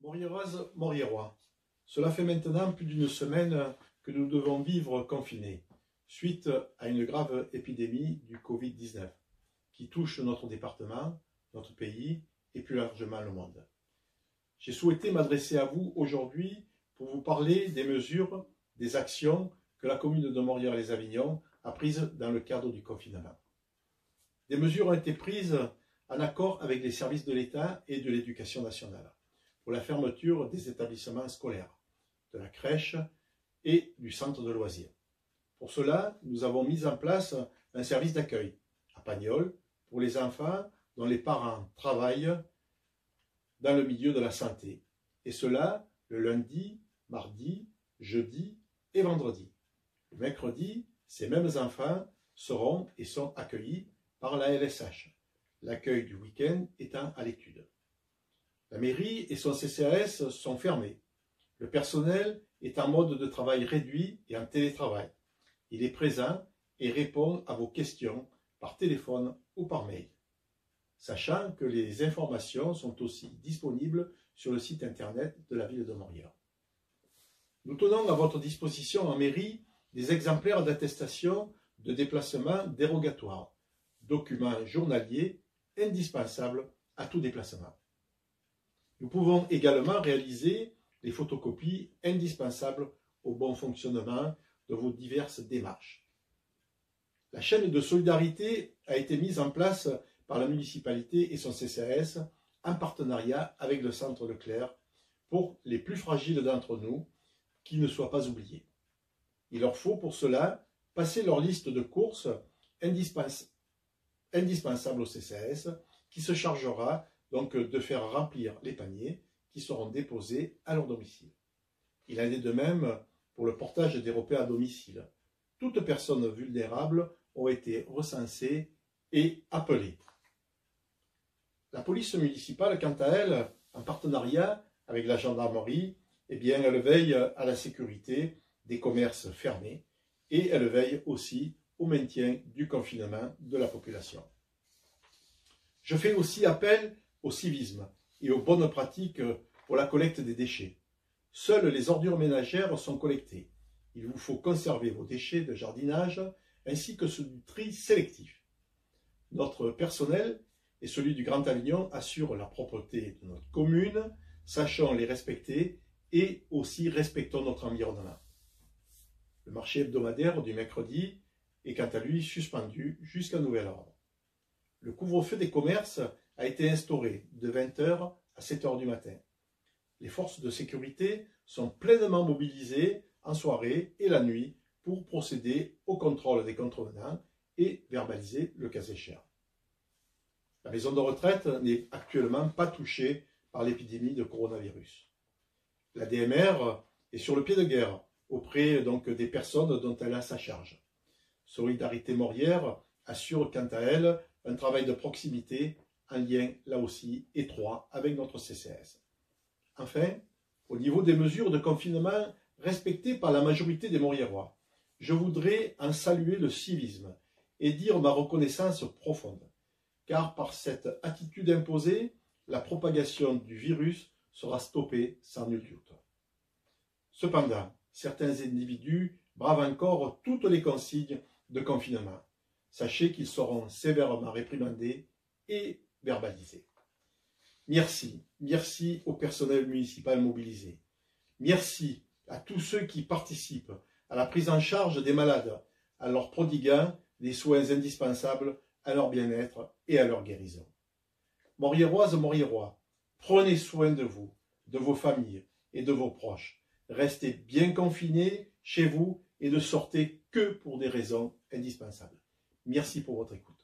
Moriéroises, Moriérois, cela fait maintenant plus d'une semaine que nous devons vivre confinés, suite à une grave épidémie du Covid-19 qui touche notre département, notre pays et plus largement le monde. J'ai souhaité m'adresser à vous aujourd'hui pour vous parler des mesures, des actions que la commune de Morières-les-Avignon a prises dans le cadre du confinement. Des mesures ont été prises en accord avec les services de l'État et de l'Éducation nationale pour la fermeture des établissements scolaires, de la crèche et du centre de loisirs. Pour cela, nous avons mis en place un service d'accueil à Pagnol pour les enfants dont les parents travaillent dans le milieu de la santé, et cela le lundi, mardi, jeudi et vendredi. Le mercredi, ces mêmes enfants seront et sont accueillis par la LSH, l'accueil du week-end étant à l'étude. La mairie et son CCAS sont fermés. Le personnel est en mode de travail réduit et en télétravail. Il est présent et répond à vos questions par téléphone ou par mail, sachant que les informations sont aussi disponibles sur le site internet de la ville de Morières. Nous tenons à votre disposition en mairie des exemplaires d'attestation de déplacement dérogatoire, documents journaliers indispensables à tout déplacement. Nous pouvons également réaliser les photocopies indispensables au bon fonctionnement de vos diverses démarches. La chaîne de solidarité a été mise en place par la municipalité et son CCAS en partenariat avec le Centre Leclerc pour les plus fragiles d'entre nous qui ne soient pas oubliés. Il leur faut pour cela passer leur liste de courses indispensables au CCAS qui se chargera donc de faire remplir les paniers qui seront déposés à leur domicile. Il en est de même pour le portage des repas à domicile. Toutes personnes vulnérables ont été recensées et appelées. La police municipale, quant à elle, en partenariat avec la gendarmerie, elle veille à la sécurité des commerces fermés et elle veille aussi au maintien du confinement de la population. Je fais aussi appel au civisme et aux bonnes pratiques pour la collecte des déchets. Seules les ordures ménagères sont collectées. Il vous faut conserver vos déchets de jardinage ainsi que ceux du tri sélectif. Notre personnel et celui du Grand Avignon assurent la propreté de notre commune, sachons les respecter et aussi respectons notre environnement. Le marché hebdomadaire du mercredi est quant à lui suspendu jusqu'à nouvel ordre. Le couvre-feu des commerces a été instauré de 20 h à 7 h du matin. Les forces de sécurité sont pleinement mobilisées en soirée et la nuit pour procéder au contrôle des contrevenants et verbaliser le cas échéant. La maison de retraite n'est actuellement pas touchée par l'épidémie de coronavirus. La DMR est sur le pied de guerre auprès des personnes dont elle a sa charge. Solidarité Morières assure quant à elle un travail de proximité en lien là aussi étroit avec notre CCAS. Enfin, au niveau des mesures de confinement respectées par la majorité des Moriérois, je voudrais en saluer le civisme et dire ma reconnaissance profonde, car par cette attitude imposée, la propagation du virus sera stoppée sans nul doute. Cependant, certains individus bravent encore toutes les consignes de confinement. Sachez qu'ils seront sévèrement réprimandés et verbalisés. Merci au personnel municipal mobilisé. Merci à tous ceux qui participent à la prise en charge des malades, en leur prodiguant des soins indispensables à leur bien-être et à leur guérison. Moriéroises, Moriérois, prenez soin de vous, de vos familles et de vos proches. Restez bien confinés chez vous et ne sortez que pour des raisons indispensables. Merci pour votre écoute.